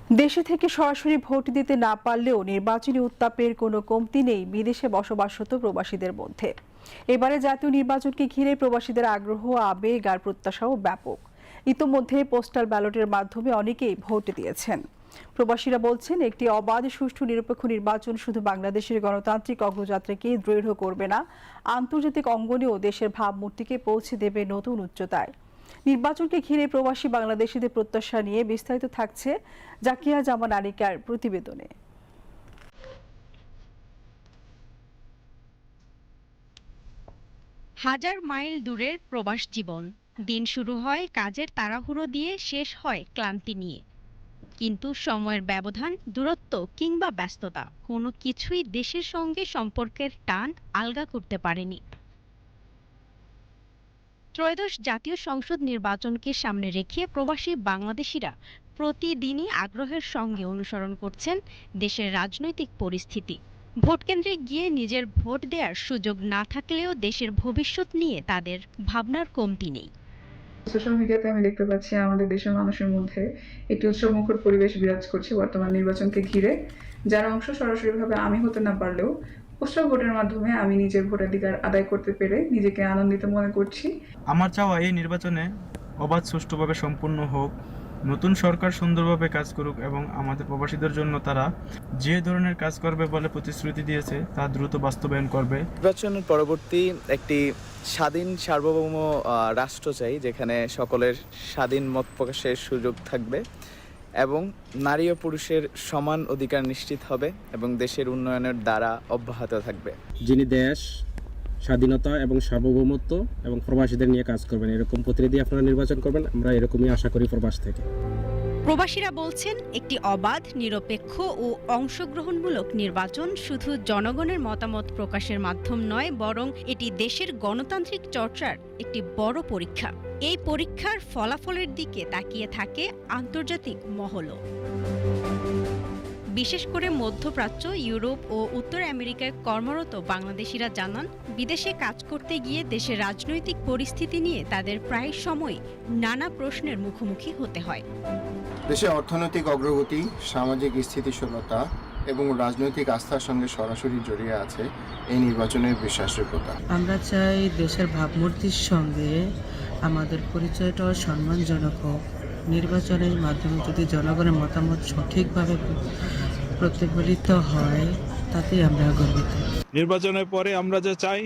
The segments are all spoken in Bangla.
দেশে থেকে সরাসরি ভোট দিতে না পারলেও নির্বাচনী উত্তাপের কোনো কমতি নেই বিদেশে বসবাসরত প্রবাসীদের মধ্যে। এবারে জাতীয় নির্বাচনকে ঘিরে প্রবাসীদের আগ্রহ, আবেগ আর প্রত্যাশাও ব্যাপক। ইতোমধ্যে পোস্টাল ব্যালটের মাধ্যমে অনেকেই ভোট দিয়েছেন। প্রবাসীরা বলছেন, একটি অবাধ, সুষ্ঠু, নিরপেক্ষ নির্বাচন শুধু বাংলাদেশের গণতান্ত্রিক অগ্রযাত্রাকে দৃঢ় করবে না, আন্তর্জাতিক অঙ্গনেও দেশের ভাবমূর্তিকে পৌঁছে দেবে নতুন উচ্চতায়। নির্বাচনকে ঘিরে প্রবাসী বাংলাদেশিদের প্রত্যাশা নিয়ে বিস্তারিত থাকছে জাকিয়া জামান আনিকার প্রতিবেদনে। হাজার মাইল দূরের প্রবাস জীবন। দিন শুরু হয় কাজের তাড়াহুড়ো দিয়ে, শেষ হয় ক্লান্তি নিয়ে। কিন্তু সময়ের ব্যবধান, দূরত্ব কিংবা ব্যস্ততা কোনো কিছুই দেশের সঙ্গে সম্পর্কের টান আলগা করতে পারেনি। ত্রয়োদশ জাতীয় সংসদ নির্বাচনকে সামনে রেখে প্রবাসী বাংলাদেশিরা প্রতিদিনই আগ্রহের সঙ্গে অনুসরণ করছেন দেশের রাজনৈতিক পরিস্থিতি। ভোটকেন্দ্রে গিয়ে নিজের ভোট দেওয়ার সুযোগ না থাকলেও দেশের ভবিষ্যৎ নিয়ে তাদের ভাবনার কমতি নেই। সোশ্যাল মিডিয়াতে আমি দেখতে পাচ্ছি আমাদের দেশের মানুষের মধ্যে একটি উৎসবমুখর পরিবেশ বিরাজ করছে বর্তমান নির্বাচনকে ঘিরে, যার অংশ সরাসরিভাবে আমি হতে না পারলেও পোস্টাল ভোটের মাধ্যমে আমি নিজের ভোটাধিকার আদায় করতে পেরে নিজেকে আনন্দিত মনে করছি। আমার চাওয়া এই নির্বাচনে অবাধ, সুষ্ঠুভাবে সম্পূর্ণ হোক, নতুন সরকার সুন্দরভাবে কাজ করুক এবং আমাদের প্রবাসীদের জন্য তারা যে ধরনের কাজ করবে বলে প্রতিশ্রুতি দিয়েছে তা দ্রুত বাস্তবায়ন করবে। নির্বাচনের পরবর্তী একটি স্বাধীন সার্বভৌম রাষ্ট্র চাই, যেখানে সকলের স্বাধীন মত প্রকাশের সুযোগ থাকবে এবং নারী ও পুরুষের সমান অধিকার নিশ্চিত হবে এবং দেশের উন্নয়নের দ্বারা অব্যাহত থাকবে। যিনি দেশ, স্বাধীনতা এবং সার্বভৌমত্ব এবং প্রবাসীদের নিয়ে কাজ করবেন, এরকম প্রতিনিধি আপনারা নির্বাচন করবেন, আমরা এরকমই আশা করি প্রবাস থেকে। প্রবাসীরা বলছেন, একটি অবাধ, নিরপেক্ষ ও অংশগ্রহণমূলক নির্বাচন শুধু জনগণের মতামত প্রকাশের মাধ্যম নয়, বরং এটি দেশের গণতান্ত্রিক চর্চার একটি বড় পরীক্ষা। এই পরীক্ষার ফলাফলের দিকে তাকিয়ে থাকে আন্তর্জাতিক মহলও। বিশেষ করে মধ্যপ্রাচ্য, ইউরোপ ও উত্তর আমেরিকায় কর্মরত বাংলাদেশিরা জানান, বিদেশে কাজ করতে গিয়ে দেশের রাজনৈতিক পরিস্থিতি নিয়ে তাদের প্রায় সময় নানা প্রশ্নের মুখোমুখি হতে হয়। দেশে অর্থনৈতিক অগ্রগতি, সামাজিক স্থিতিশীলতা এবং রাজনৈতিক আস্থার সঙ্গে সরাসরি জড়িয়ে আছে এই নির্বাচনের বিশ্বাসযোগ্যতা। আমরা চাই দেশের ভাবমূর্তির সঙ্গে আমাদের পরিচয়টাও সম্মানজনক হোক। নির্বাচনের মাধ্যমে যদি জনগণের মতামত সঠিকভাবে প্রতিফলিত হয়, তাতেই আমরা গর্বিত। নির্বাচনের পরে আমরা যা চাই,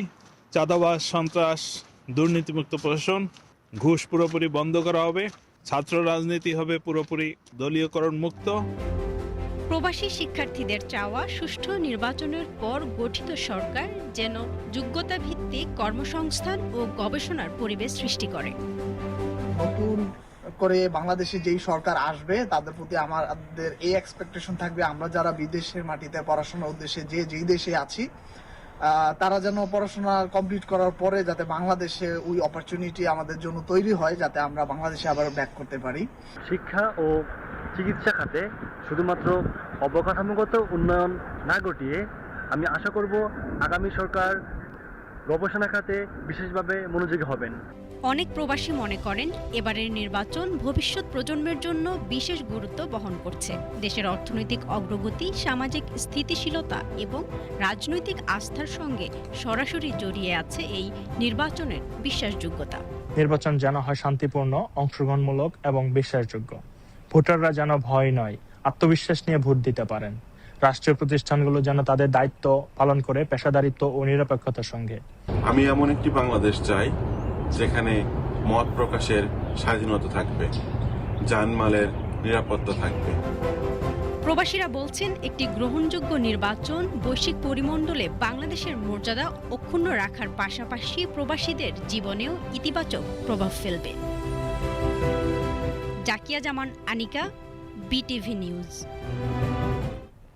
চাঁদাবাজ, সন্ত্রাস, দুর্নীতিমুক্ত প্রশাসন, ঘুষ পুরোপুরি বন্ধ করা হবে, ছাত্র রাজনীতি হবে পুরোপুরি দলীয়করণ মুক্ত। প্রবাসী শিক্ষার্থীদের চাওয়া, সুষ্ঠু নির্বাচনের পর গঠিত সরকার যেন যোগ্যতা ভিত্তিক কর্মসংস্থান ও গবেষণার পরিবেশ সৃষ্টি করে। নতুন করে বাংলাদেশে যেই সরকার আসবে তাদের প্রতি আমাদের এই এক্সপেকটেশন থাকবে, আমরা যারা বিদেশের মাটিতে পড়াশোনার উদ্দেশ্যে যেই দেশে আছি, তারা যেন পড়াশোনা কমপ্লিট করার পরে যাতে বাংলাদেশে ওই অপরচুনিটি আমাদের জন্য তৈরি হয়, যাতে আমরা বাংলাদেশে আবার ব্যাক করতে পারি। শিক্ষা ও চিকিৎসা খাতে শুধুমাত্র অবকাঠামোগত উন্নয়ন না ঘটিয়ে আমি আশা করব আগামী সরকার গবেষণা খাতে বিশেষভাবে মনোযোগী হবেন। অনেক প্রবাসী মনে করেন, এবারের নির্বাচন ভবিষ্যৎ প্রজন্মের জন্য বিশেষ গুরুত্ব বহন করছে। দেশের অর্থনৈতিক অগ্রগতি, সামাজিক স্থিতিশীলতা এবং রাজনৈতিক আস্থার সঙ্গে সরাসরি জড়িয়ে আছে এই নির্বাচনের বিশ্বাসযোগ্যতা। নির্বাচন যেন হয় শান্তিপূর্ণ, অংশগ্রহণমূলক এবং বিশ্বাসযোগ্য। ভোটাররা যেন ভয় নয়, আত্মবিশ্বাস নিয়ে ভোট দিতে পারেন। রাষ্ট্রীয় প্রতিষ্ঠানগুলো যেন তাদের দায়িত্ব পালন করে পেশাদারিত্ব ও নিরপেক্ষতার সঙ্গে। আমি এমন একটি বাংলাদেশ চাই যেখানে মত প্রকাশের স্বাধীনতা থাকবে, জানমালের নিরাপত্তা থাকবে। প্রবাসীরা বলছেন, একটি গ্রহণযোগ্য নির্বাচন বৈশ্বিক পরিমণ্ডলে বাংলাদেশের মর্যাদা অক্ষুণ্ণ রাখার পাশাপাশি প্রবাসীদের জীবনেও ইতিবাচক প্রভাব ফেলবে। জাকিয়া জামান আনিকা, বিটিভি নিউজ।